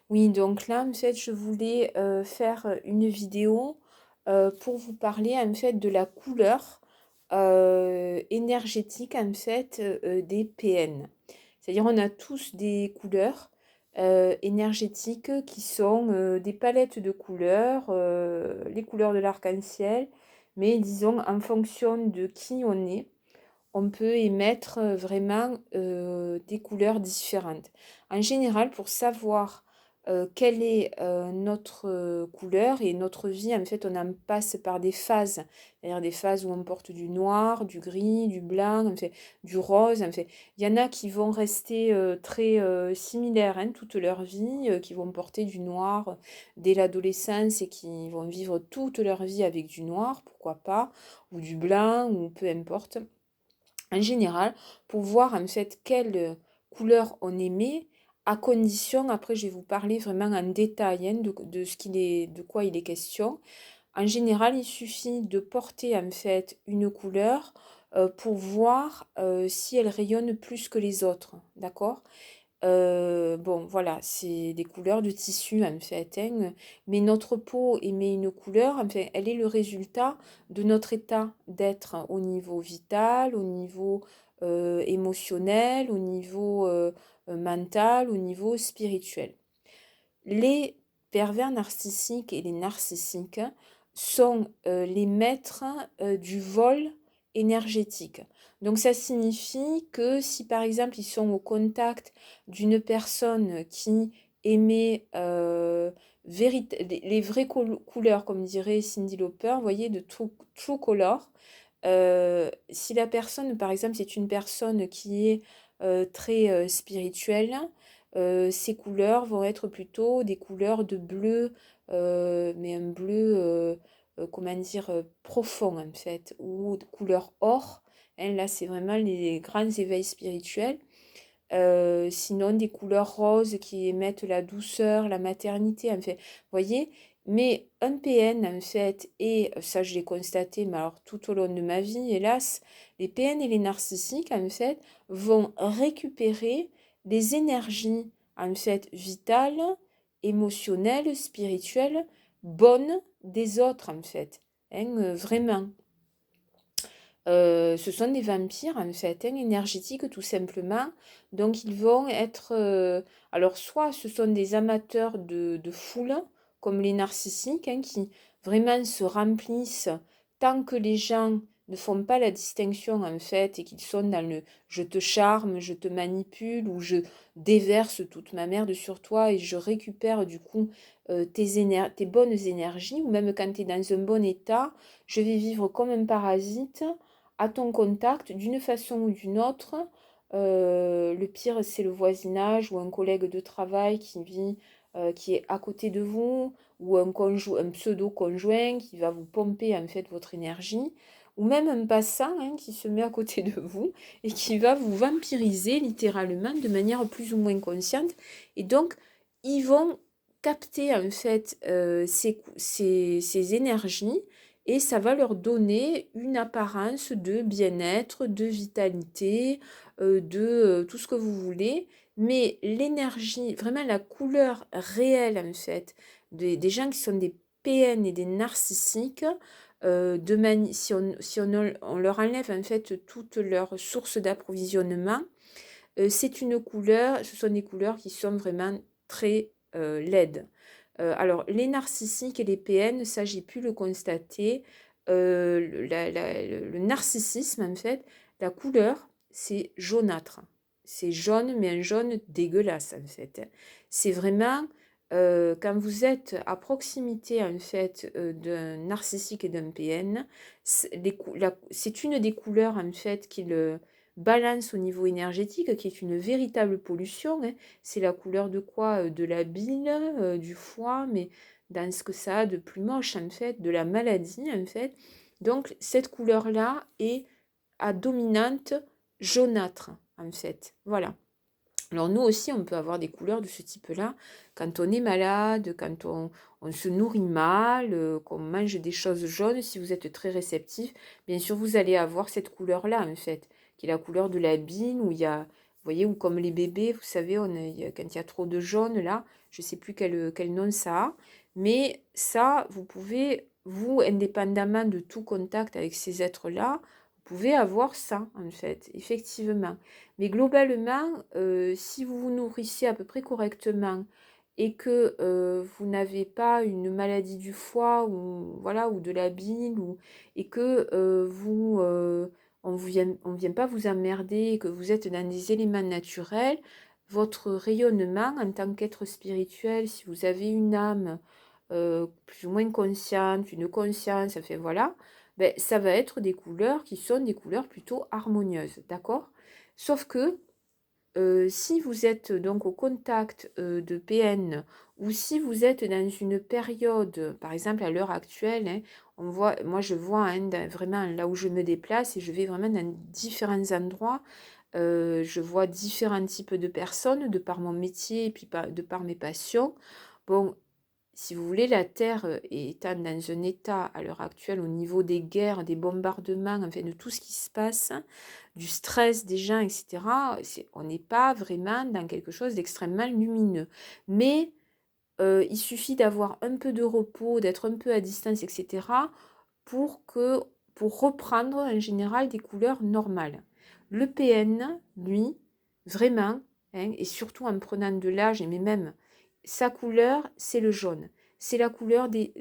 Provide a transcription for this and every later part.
Oui, donc là, en fait, je voulais faire une vidéo pour vous parler en fait de la couleur énergétique en fait des PN. C'est-à-dire on a tous des couleurs énergétiques qui sont des palettes de couleurs, les couleurs de l'arc-en-ciel, mais disons en fonction de qui on est, on peut émettre vraiment des couleurs différentes. En général, pour savoir quelle est notre couleur et notre vie, en fait, on en passe par des phases. C'est-à-dire des phases où on porte du noir, du gris, du blanc, en fait, du rose. En fait. Il y en a qui vont rester très similaires hein, toute leur vie, qui vont porter du noir dès l'adolescence et qui vont vivre toute leur vie avec du noir, pourquoi pas, ou du blanc, ou peu importe. En général, pour voir en fait quelle couleur on émet, à condition, après je vais vous parler vraiment en détail hein, de ce qu'il est, de quoi il est question. En général, il suffit de porter en fait une couleur pour voir si elle rayonne plus que les autres, d'accord? Bon, voilà, c'est des couleurs de tissu en fait, hein, mais notre peau émet une couleur, enfin, elle est le résultat de notre état d'être au niveau vital, au niveau émotionnel, au niveau mental, au niveau spirituel. Les pervers narcissiques et les narcissiques sont les maîtres du vol énergétique. Donc ça signifie que si par exemple ils sont au contact d'une personne qui émet les vraies couleurs, comme dirait Cyndi Lauper, vous voyez, de true color, si la personne, par exemple, c'est une personne qui est très spirituelle, ces couleurs vont être plutôt des couleurs de bleu, mais un bleu, comment dire, profond en fait, ou de couleur or. Hein, là, c'est vraiment les grands éveils spirituels. Sinon, des couleurs roses qui émettent la douceur, la maternité, en fait. Vous voyez? Mais un PN, en fait, et ça, je l'ai constaté, mais alors tout au long de ma vie, hélas, les PN et les narcissiques, en fait, vont récupérer des énergies, en fait, vitales, émotionnelles, spirituelles, bonnes des autres, en fait. Hein, vraiment. Ce sont des vampires en fait, hein, énergétiques tout simplement. Donc ils vont être, alors soit ce sont des amateurs de foule, comme les narcissiques, hein, qui vraiment se remplissent tant que les gens ne font pas la distinction en fait et qu'ils sont dans le je te charme, je te manipule ou je déverse toute ma merde sur toi et je récupère du coup tes bonnes énergies ou même quand tu es dans un bon état, je vais vivre comme un parasite à ton contact d'une façon ou d'une autre. Le pire, c'est le voisinage ou un collègue de travail qui vit, qui est à côté de vous, ou un pseudo-conjoint qui va vous pomper en fait votre énergie, ou même un passant hein, qui se met à côté de vous et qui va vous vampiriser littéralement de manière plus ou moins consciente. Et donc, ils vont capter en fait ces énergies et ça va leur donner une apparence de bien-être, de vitalité, de tout ce que vous voulez. Mais l'énergie, vraiment la couleur réelle en fait, des gens qui sont des PN et des narcissiques, si on leur enlève en fait toutes leurs sources d'approvisionnement, c'est une couleur, ce sont des couleurs qui sont vraiment très laides. Alors, les narcissiques et les PN, ça j'ai pu le constater. Le narcissisme, en fait, la couleur, c'est jaunâtre. C'est jaune, mais un jaune dégueulasse, en fait. C'est vraiment, quand vous êtes à proximité, en fait, d'un narcissique et d'un PN, c'est une des couleurs, en fait, qui le balance au niveau énergétique, qui est une véritable pollution, hein. C'est la couleur de quoi? De la bile, du foie, mais dans ce que ça a de plus moche en fait, de la maladie en fait. Donc cette couleur-là est à dominante jaunâtre en fait. Voilà. Alors nous aussi, on peut avoir des couleurs de ce type-là quand on est malade, quand on se nourrit mal, qu'on mange des choses jaunes. Si vous êtes très réceptif, bien sûr, vous allez avoir cette couleur-là, en fait, qui est la couleur de la bine, où il y a, voyez, ou comme les bébés, vous savez, quand il y a trop de jaune, là, je ne sais plus quel nom ça a, mais ça, vous pouvez, vous, indépendamment de tout contact avec ces êtres-là, vous pouvez avoir ça, en fait, effectivement. Mais globalement, si vous vous nourrissez à peu près correctement et que vous n'avez pas une maladie du foie ou, voilà, ou de la bile, et que on vient pas vous emmerder, et que vous êtes dans des éléments naturels, votre rayonnement en tant qu'être spirituel, si vous avez une âme plus ou moins consciente, une conscience, enfin voilà, ben, ça va être des couleurs qui sont des couleurs plutôt harmonieuses, d'accord? Sauf que si vous êtes donc au contact de PN, ou si vous êtes dans une période, par exemple à l'heure actuelle, hein, moi je vois hein, vraiment là où je me déplace et je vais vraiment dans différents endroits, je vois différents types de personnes de par mon métier et puis de par mes passions. Bon, si vous voulez, la Terre étant dans un état à l'heure actuelle au niveau des guerres, des bombardements, enfin de tout ce qui se passe, du stress des gens, etc., on n'est pas vraiment dans quelque chose d'extrêmement lumineux. Mais il suffit d'avoir un peu de repos, d'être un peu à distance, etc., pour, que, pour reprendre en général des couleurs normales. Le PN, lui, vraiment, hein, et surtout en prenant de l'âge, mais même sa couleur, c'est le jaune. C'est la couleur des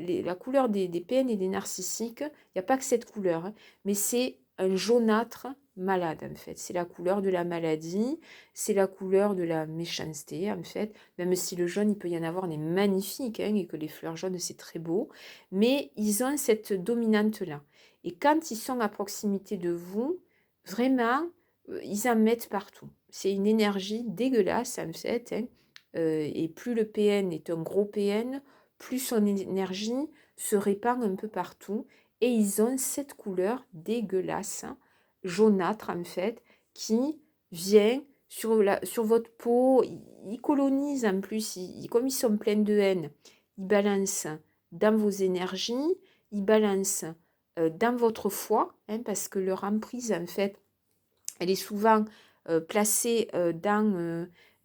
PN et des narcissiques. Il n'y a pas que cette couleur, hein, mais c'est un jaunâtre malade, en fait. C'est la couleur de la maladie, c'est la couleur de la méchanceté, en fait. Même si le jaune, il peut y en avoir des magnifiques, hein, et que les fleurs jaunes, c'est très beau. Mais ils ont cette dominante-là. Et quand ils sont à proximité de vous, vraiment, ils en mettent partout. C'est une énergie dégueulasse, en fait, hein. Et plus le PN est un gros PN, plus son énergie se répand un peu partout. Et ils ont cette couleur dégueulasse, hein, jaunâtre, en fait, qui vient sur votre peau. Ils colonisent en plus, comme ils sont pleins de haine, ils balancent dans vos énergies, ils balancent dans votre foie, hein, parce que leur emprise, en fait, elle est souvent placée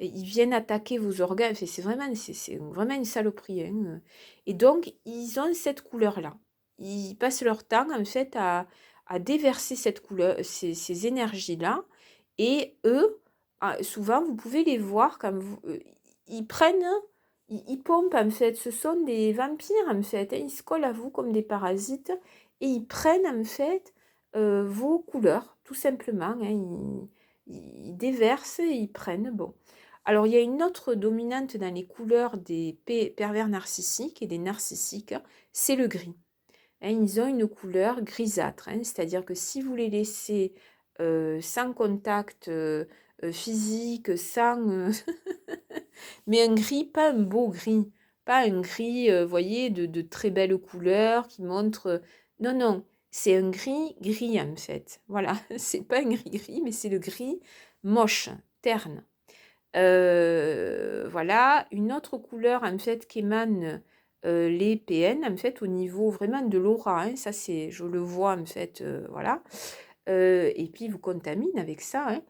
ils viennent attaquer vos organes. Enfin, c'est vraiment une saloperie, hein. Et donc, ils ont cette couleur-là. Ils passent leur temps, en fait, à déverser cette couleur, ces énergies-là. Et eux, souvent, vous pouvez les voir comme ils prennent, ils pompent, en fait. Ce sont des vampires, en fait, hein. Ils se collent à vous comme des parasites. Et ils prennent, en fait, vos couleurs, tout simplement, hein. Ils déversent et ils prennent. Bon. Alors, il y a une autre dominante dans les couleurs des pervers narcissiques et des narcissiques, c'est le gris, hein. Ils ont une couleur grisâtre, hein, c'est-à-dire que si vous les laissez sans contact physique, sans... mais un gris, pas un beau gris, pas un gris, voyez, de très belles couleurs qui montrent... non, non, c'est un gris gris en fait. Voilà, c'est pas un gris gris, mais c'est le gris moche, terne. Voilà, une autre couleur en fait qui émane les PN en fait au niveau vraiment de l'aura, hein, ça c'est, je le vois en fait, voilà. Et puis vous contamine avec ça, hein.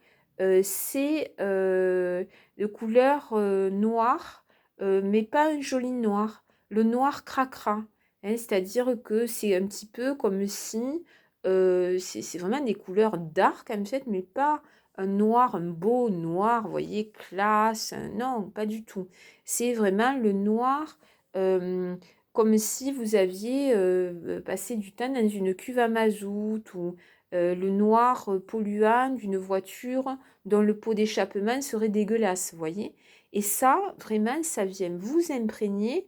C'est de couleur noire, mais pas un joli noir, le noir cracra, hein, c'est-à-dire que c'est un petit peu comme si c'est vraiment des couleurs dark en fait, mais pas un noir, un beau noir, vous voyez, classe, non, pas du tout. C'est vraiment le noir comme si vous aviez passé du temps dans une cuve à mazout, ou le noir polluant d'une voiture dont le pot d'échappement serait dégueulasse, vous voyez. Et ça, vraiment, ça vient vous imprégner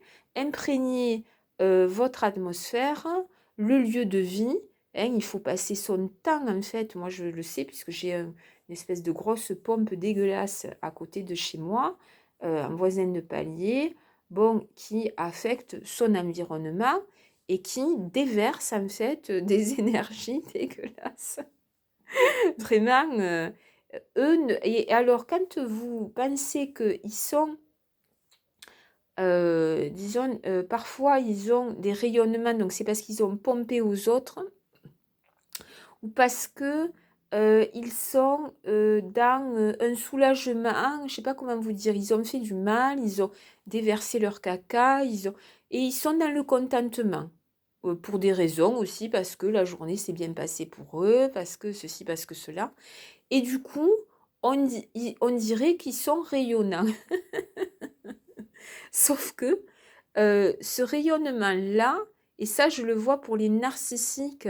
votre atmosphère, le lieu de vie, hein. Il faut passer son temps, en fait. Moi, je le sais, puisque j'ai une espèce de grosse pompe dégueulasse à côté de chez moi, un voisin de palier, bon, qui affecte son environnement et qui déverse en fait des énergies dégueulasses. Vraiment, et alors quand vous pensez qu'ils sont, disons, parfois ils ont des rayonnements, donc c'est parce qu'ils ont pompé aux autres, ou parce que ils sont dans un soulagement, je sais pas comment vous dire, ils ont fait du mal, ils ont déversé leur caca, et ils sont dans le contentement. Pour des raisons aussi, parce que la journée s'est bien passée pour eux, parce que ceci, parce que cela. Et du coup, on dirait qu'ils sont rayonnants. Sauf que ce rayonnement-là, et ça je le vois pour les narcissiques,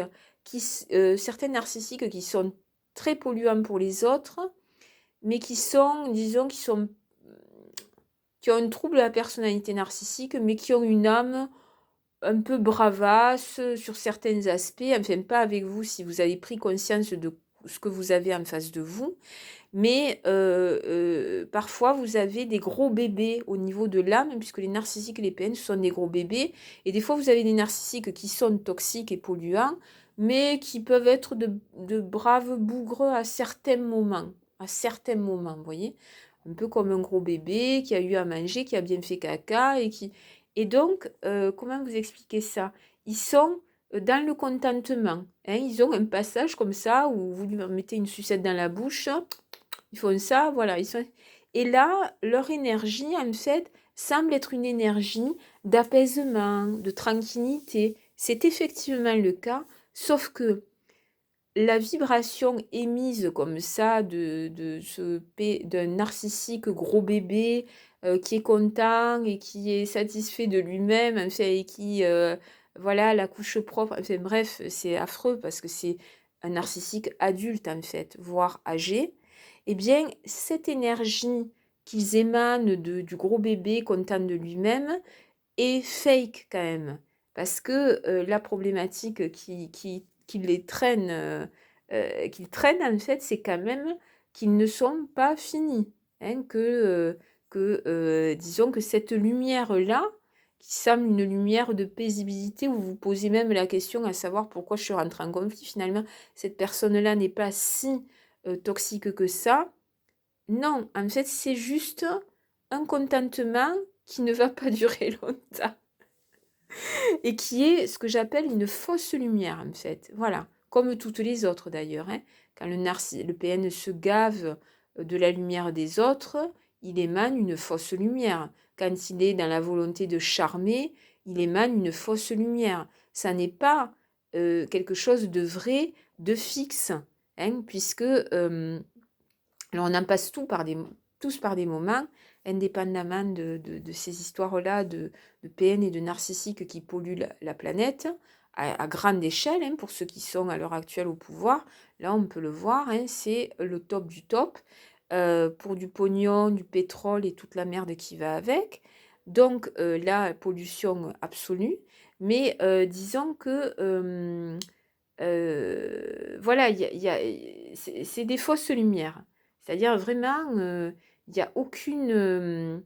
certains narcissiques qui sont très polluants pour les autres, mais qui sont, disons, qui ont un trouble de la personnalité narcissique, mais qui ont une âme un peu bravasse sur certains aspects, enfin pas avec vous si vous avez pris conscience de ce que vous avez en face de vous, mais parfois vous avez des gros bébés au niveau de l'âme, puisque les narcissiques et les PN sont des gros bébés, et des fois vous avez des narcissiques qui sont toxiques et polluants, mais qui peuvent être de braves bougres à certains moments, vous voyez, un peu comme un gros bébé qui a eu à manger, qui a bien fait caca, et donc, comment vous expliquer ça? Ils sont dans le contentement, hein, ils ont un passage comme ça, où vous lui mettez une sucette dans la bouche, ils font ça, voilà. Et là, leur énergie, en fait, semble être une énergie d'apaisement, de tranquillité. C'est effectivement le cas, sauf que la vibration émise comme ça d'un narcissique gros bébé qui est content et qui est satisfait de lui-même, enfin, et qui, voilà, la couche propre, enfin bref, c'est affreux parce que c'est un narcissique adulte en fait, voire âgé. Eh bien, cette énergie qu'ils émanent du gros bébé content de lui-même est fake quand même. Parce que la problématique qui les traîne, qu'ils traînent en fait, c'est quand même qu'ils ne sont pas finis. Hein, disons que cette lumière-là, qui semble une lumière de paisibilité, où vous vous posez même la question à savoir pourquoi je suis rentrée en conflit, finalement, cette personne-là n'est pas si toxique que ça. Non, en fait, c'est juste un contentement qui ne va pas durer longtemps et qui est ce que j'appelle une fausse lumière, en fait. Voilà, comme toutes les autres d'ailleurs, hein. Quand le PN se gave de la lumière des autres, il émane une fausse lumière. Quand il est dans la volonté de charmer, il émane une fausse lumière. Ça n'est pas quelque chose de vrai, de fixe, hein, puisque alors on en passe tous par des moments, indépendamment de ces histoires-là de PN et de narcissiques qui polluent la planète, à grande échelle, hein, pour ceux qui sont à l'heure actuelle au pouvoir. Là, on peut le voir, hein, c'est le top du top, pour du pognon, du pétrole et toute la merde qui va avec. Donc, la pollution absolue. Mais disons que, voilà, c'est des fausses lumières. C'est-à-dire vraiment, il y a aucune,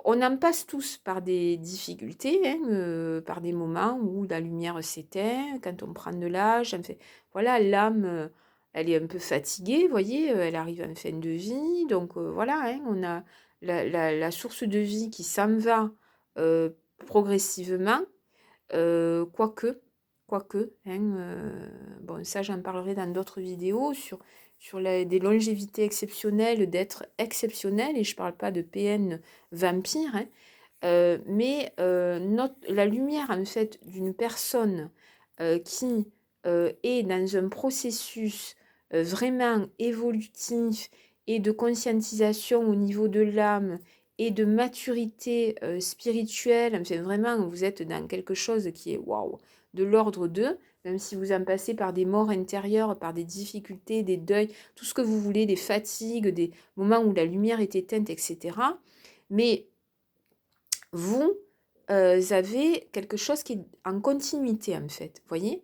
on en passe tous par des difficultés, hein, par des moments où la lumière s'éteint, quand on prend de l'âge, enfin, voilà, l'âme, elle est un peu fatiguée, vous voyez, elle arrive en fin de vie, donc voilà, hein, on a la source de vie qui s'en va progressivement, quoique, hein, bon, ça j'en parlerai dans d'autres vidéos sur des longévités exceptionnelles, d'êtres exceptionnels, et je ne parle pas de PN vampire, hein, mais la lumière en fait d'une personne qui est dans un processus vraiment évolutif et de conscientisation au niveau de l'âme et de maturité spirituelle, enfin vraiment vous êtes dans quelque chose qui est waouh, de l'ordre de, même si vous en passez par des morts intérieures, par des difficultés, des deuils, tout ce que vous voulez, des fatigues, des moments où la lumière est éteinte, etc. Mais vous avez quelque chose qui est en continuité en fait, vous voyez.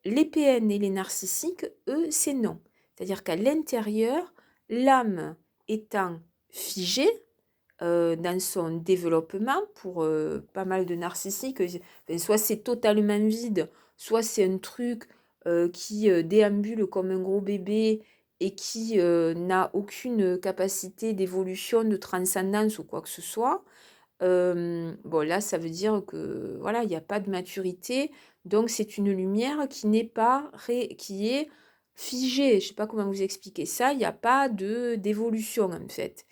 Les PN et les narcissiques, eux, c'est non. C'est-à-dire qu'à l'intérieur, l'âme étant figée dans son développement, pour pas mal de narcissiques, enfin, soit c'est totalement vide, soit c'est un truc qui déambule comme un gros bébé et qui n'a aucune capacité d'évolution, de transcendance ou quoi que ce soit. Bon, là, ça veut dire que voilà, il n'y a pas de maturité, donc c'est une lumière qui n'est pas qui est figé, je sais pas comment vous expliquer ça, il y a pas d'évolution en fait.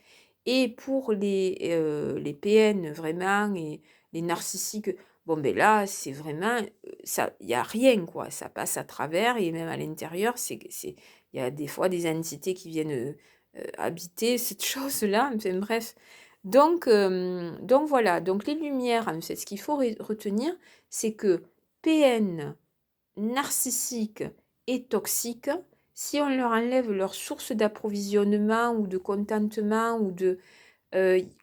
Et pour les PN vraiment et les narcissiques, bon ben là, c'est vraiment, ça il y a rien quoi, ça passe à travers et même à l'intérieur, il y a des fois des entités qui viennent, habiter cette chose-là, enfin bref. Donc voilà, donc les lumières, en fait, ce qu'il faut retenir, c'est que PN, narcissiques et toxiques, si on leur enlève leur source d'approvisionnement ou de contentement ou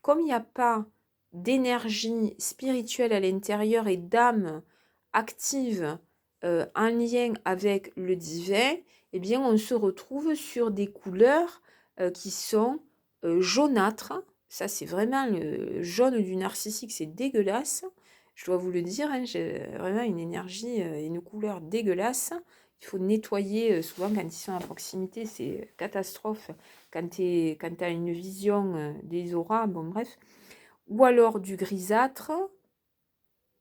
comme il n'y a pas d'énergie spirituelle à l'intérieur et d'âme active en lien avec le divin, eh bien on se retrouve sur des couleurs qui sont jaunâtres. Ça, c'est vraiment le jaune du narcissique, c'est dégueulasse. Je dois vous le dire, hein, j'ai vraiment une énergie et une couleur dégueulasse. Il faut nettoyer souvent quand ils sont à proximité, c'est catastrophe quand tu as une vision des auras, bon bref. Ou alors du grisâtre,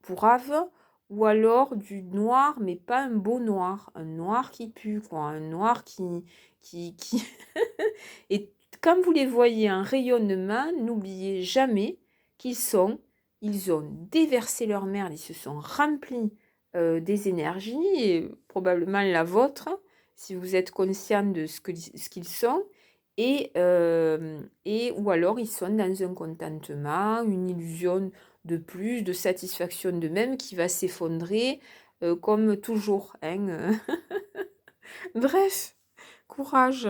pourrave, ou alors du noir, mais pas un beau noir, un noir qui pue, quoi, un noir qui... Et quand vous les voyez en rayonnement, n'oubliez jamais qu'ils ils ont déversé leur merde, ils se sont remplis des énergies, et probablement la vôtre, si vous êtes conscient de ce qu'ils sont, et ou alors ils sont dans un contentement, une illusion de plus, de satisfaction d'eux-mêmes qui va s'effondrer comme toujours, hein. Bref, courage.